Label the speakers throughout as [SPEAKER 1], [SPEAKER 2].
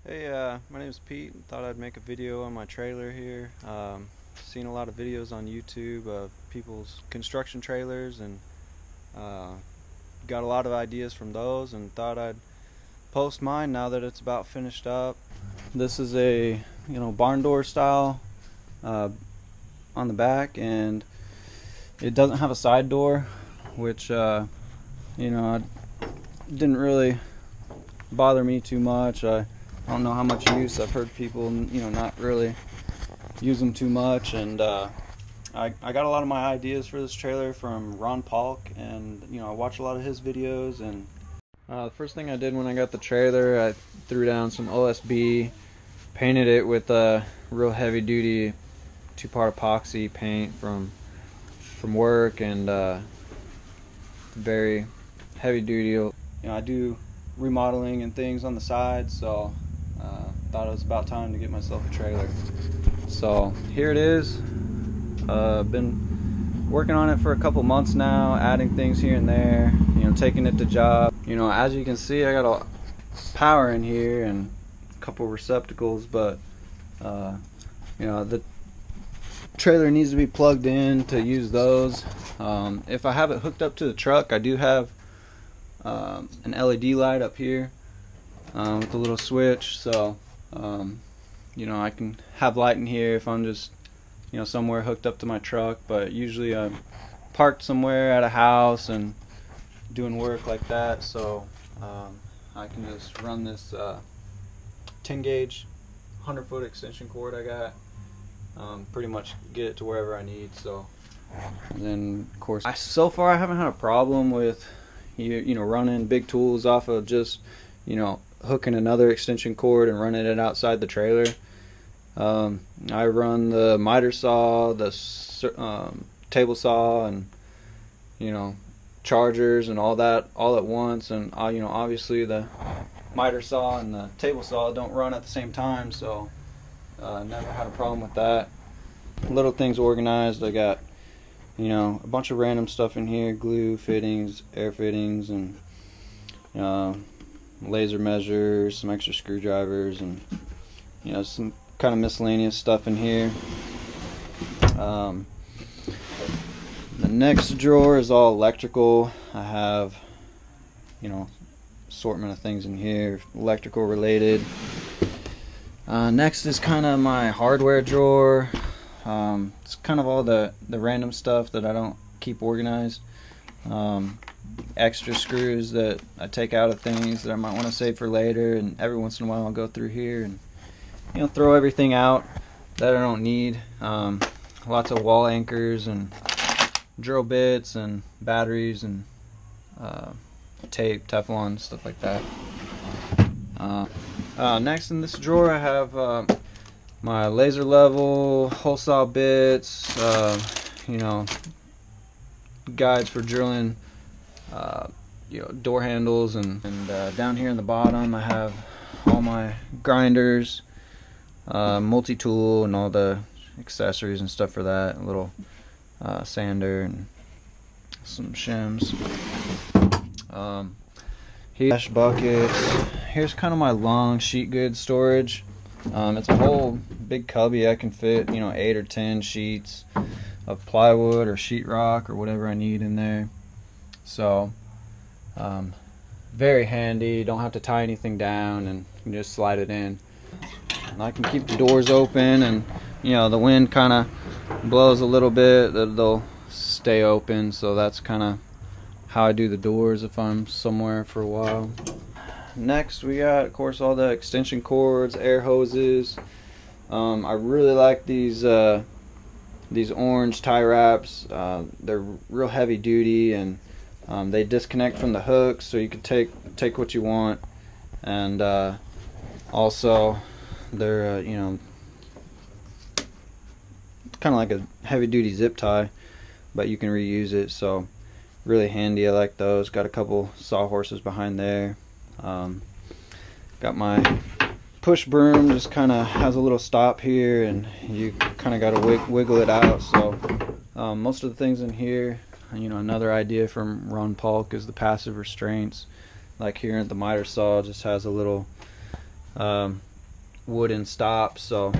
[SPEAKER 1] Hey, my name is Pete. Thought I'd make a video on my trailer here. Seen a lot of videos on YouTube of people's construction trailers and uh, got a lot of ideas from those and thought I'd post mine now that it's about finished up. This is a barn door style uh, on the back, and it doesn't have a side door, which it didn't really bother me too much. I don't know how much use. I've heard people not really use them too much, and I got a lot of my ideas for this trailer from Ron Palk, and I watch a lot of his videos. And the first thing I did when I got the trailer, I threw down some OSB, painted it with a real heavy duty 2-part epoxy paint from work, and very heavy duty. I do remodeling and things on the side, so thought it was about time to get myself a trailer. So here it is. Been working on it for a couple months now, adding things here and there, taking it to job. As you can see, I got a power in here and a couple receptacles, but the trailer needs to be plugged in to use those. If I have it hooked up to the truck, I do have an LED light up here with a little switch, so I can have light in here if I'm just somewhere hooked up to my truck. But usually I'm parked somewhere at a house and doing work like that, so I can just run this 10 gauge 100-foot extension cord I got, pretty much get it to wherever I need. So, and then of course, so far I haven't had a problem with running big tools off of just hooking another extension cord and running it outside the trailer. I run the miter saw, the table saw, and chargers and all that all at once, and obviously the miter saw and the table saw don't run at the same time, so never had a problem with that. Little things organized. I got a bunch of random stuff in here: glue fittings, air fittings, and laser measures, some extra screwdrivers, and some kind of miscellaneous stuff in here. The next drawer is all electrical. I have assortment of things in here, electrical related. Next is kind of my hardware drawer. It's kind of all the random stuff that I don't keep organized. Extra screws that I take out of things that I might want to save for later, and every once in a while I'll go through here and throw everything out that I don't need. Lots of wall anchors and drill bits and batteries and tape, Teflon, stuff like that. Next in this drawer I have my laser level, hole saw bits, guides for drilling door handles, and down here in the bottom I have all my grinders, multi-tool, and all the accessories and stuff for that. A little sander and some shims. Here's buckets. Here's kind of my long sheet goods storage. It's a whole big cubby. I can fit 8 or 10 sheets of plywood or sheetrock or whatever I need in there. So very handy. Don't have to tie anything down, and you can just slide it in. And I can keep the doors open, and the wind kind of blows a little bit, they'll stay open. So that's kind of how I do the doors if I'm somewhere for a while. Next we got, of course, all the extension cords, air hoses. I really like these orange tie wraps. They're real heavy duty, and they disconnect from the hooks, so you can take what you want. And also they're kind of like a heavy duty zip tie, but you can reuse it, so really handy. I like those. Got a couple sawhorses behind there. Got my push broom, just kind of has a little stop here, and you kind of got to wiggle it out. So most of the things in here, another idea from Ron Palk is the passive restraints. Like here at the miter saw, just has a little wooden stop, so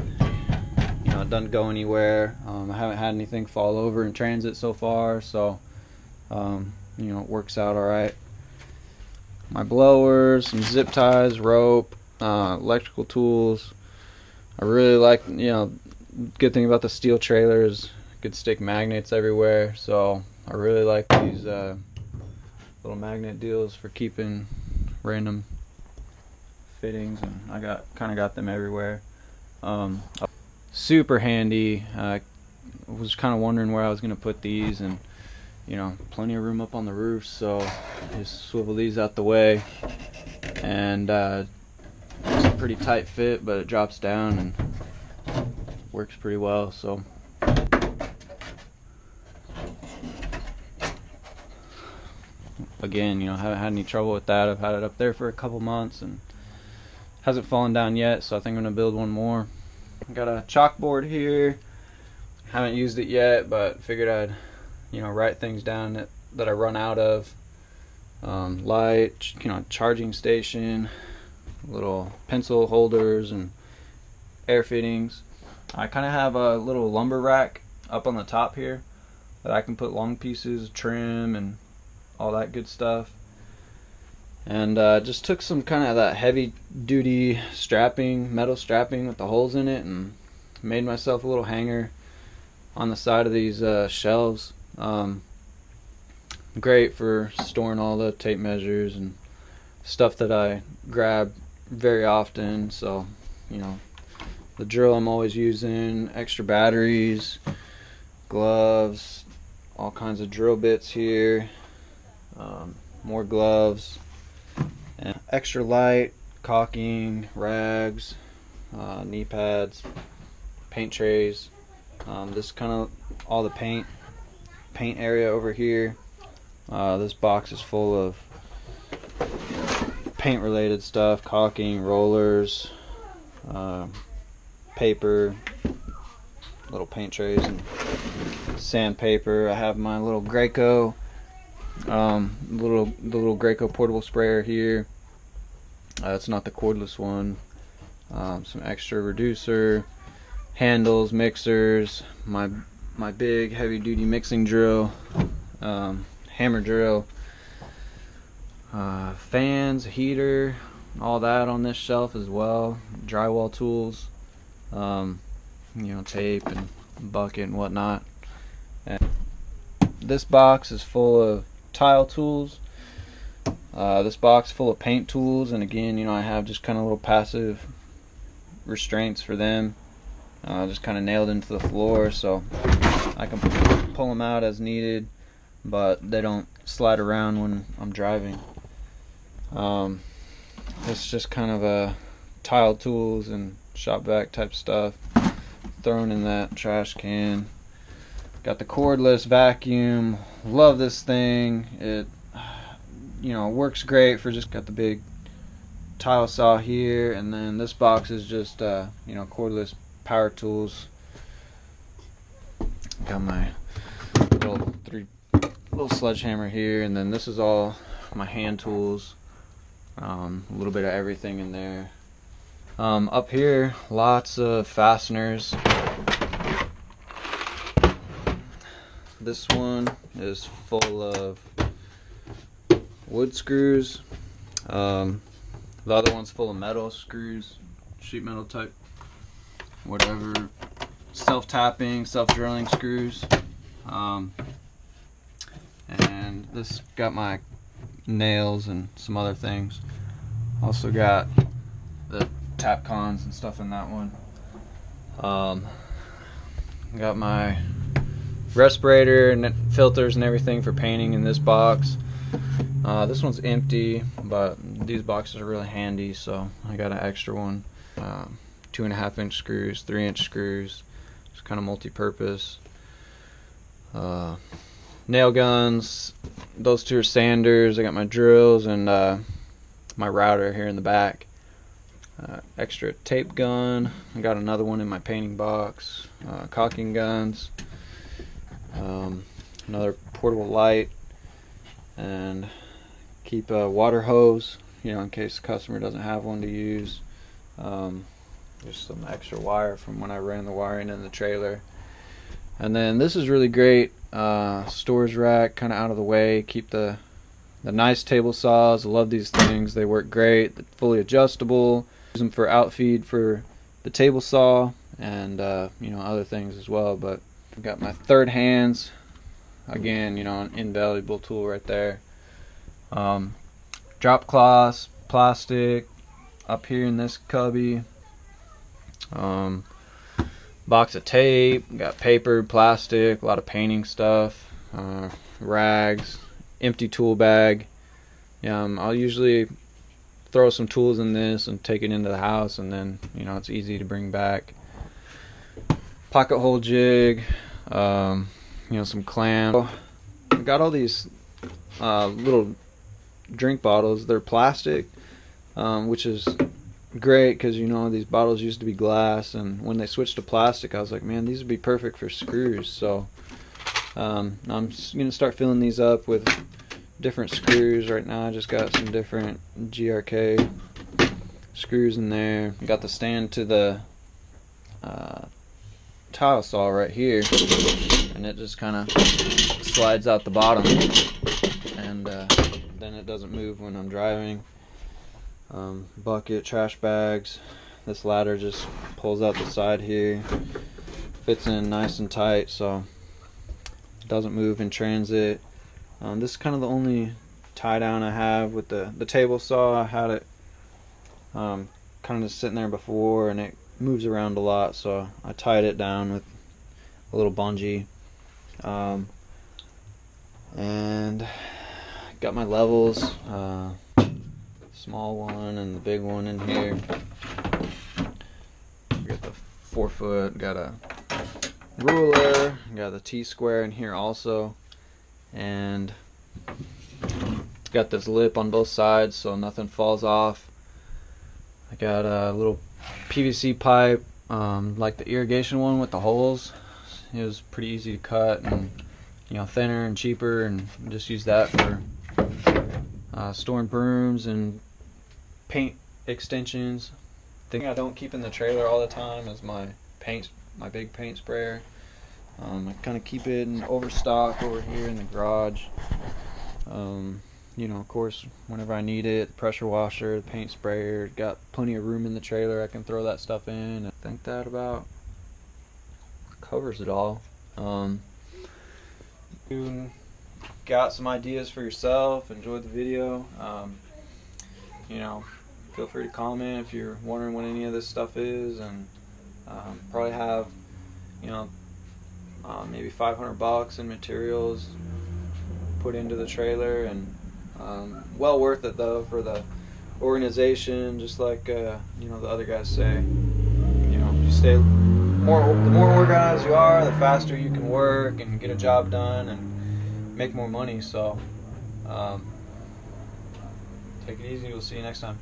[SPEAKER 1] you know it doesn't go anywhere. I haven't had anything fall over in transit so far, so you know it works out all right. My blowers, some zip ties, rope, electrical tools. I really like, you know, good thing about the steel trailer is you could stick magnets everywhere, so I really like these little magnet deals for keeping random fittings, and I kind of got them everywhere. Super handy. I was kind of wondering where I was gonna put these, and you know, plenty of room up on the roof, so just swivel these out the way, and it's a pretty tight fit, but it drops down and works pretty well. So again, you know, haven't had any trouble with that. I've had it up there for a couple months and hasn't fallen down yet, so I think I'm gonna build one more. I got a chalkboard here. Haven't used it yet, but figured I'd, you know, write things down that I run out of. Light, you know, charging station, little pencil holders and air fittings. I kind of have a little lumber rack up on the top here that I can put long pieces, trim, and all that good stuff. And just took some kind of that heavy duty strapping, metal strapping with the holes in it, and made myself a little hanger on the side of these shelves. Great for storing all the tape measures and stuff that I grab very often. So, you know, the drill I'm always using, extra batteries, gloves, all kinds of drill bits here, more gloves, and extra light, caulking, rags, knee pads, paint trays. This is kind of all the paint area over here. This box is full of paint related stuff, caulking, rollers, paper, little paint trays, and sandpaper. I have my little Graco, the little Graco portable sprayer here. It's not the cordless one. Some extra reducer, handles, mixers, my big heavy duty mixing drill, hammer drill, fans, heater, all that on this shelf as well. Drywall tools, you know, tape and bucket and whatnot. And this box is full of tile tools. This box full of paint tools, and again, you know, I have just kind of little passive restraints for them, just kind of nailed into the floor, so I can pull them out as needed, but they don't slide around when I'm driving. It's just kind of a tile tools and shop vac type stuff thrown in that trash can. Got the cordless vacuum. Love this thing. It, you know, works great for just, got the big tile saw here, and then this box is just you know, cordless power tools. Got my little sledgehammer here, and then this is all my hand tools. A little bit of everything in there. Up here, lots of fasteners. This one is full of wood screws. The other one's full of metal screws, sheet metal type, whatever, self-tapping, self-drilling screws. And this got my nails and some other things. Also got the Tapcons and stuff in that one. Got my respirator and filters and everything for painting in this box. This one's empty, but these boxes are really handy, so I got an extra one. 2.5 inch screws, 3 inch screws, just kind of multi-purpose. Nail guns, those two are sanders. I got my drills and my router here in the back. Extra tape gun. I got another one in my painting box. Caulking guns. Another portable light, and keep a water hose, you know, in case the customer doesn't have one to use. Just some extra wire from when I ran the wiring in the trailer. And then this is really great. Storage rack, kind of out of the way. Keep the nice table saws. I love these things. They work great. They're fully adjustable. Use them for outfeed for the table saw and you know, other things as well. But I've got my third hands. Again, you know, an invaluable tool right there. Drop cloths, plastic up here in this cubby. Box of tape, got paper, plastic, a lot of painting stuff, rags, empty tool bag. I'll usually throw some tools in this and take it into the house, and then, you know, it's easy to bring back. Pocket hole jig, you know, some clamp. I got all these little drink bottles. They're plastic, which is great because, you know, these bottles used to be glass, and when they switched to plastic, I was like, man, these would be perfect for screws. So I'm gonna start filling these up with different screws. Right now I just got some different GRK screws in there. Got the stand to the tile saw right here, and it just kind of slides out the bottom, and then it doesn't move when I'm driving. Bucket, trash bags. This ladder just pulls out the side here, fits in nice and tight, so it doesn't move in transit. This is kind of the only tie down I have with the table saw. I had it kind of just sitting there before, and it moves around a lot, so I tied it down with a little bungee. And got my levels, small one and the big one in here. Got the 4-foot, got a ruler, got the T-square in here also, and got this lip on both sides so nothing falls off. I got a little PVC pipe, like the irrigation one with the holes. It was pretty easy to cut, and, you know, thinner and cheaper, and just use that for storing brooms and paint extensions. The thing I don't keep in the trailer all the time is my big paint sprayer. I kind of keep it in overstock over here in the garage. You know, of course, whenever I need it, the pressure washer, the paint sprayer, got plenty of room in the trailer. I can throw that stuff in. I think that about covers it all. You got some ideas for yourself, enjoyed the video. You know, feel free to comment if you're wondering what any of this stuff is, and probably have, you know, maybe $500 in materials put into the trailer, and well worth it though for the organization, just like you know, the other guys say. You know, the more organized you are, the faster you can work and get a job done and make more money. So take it easy. We'll see you next time.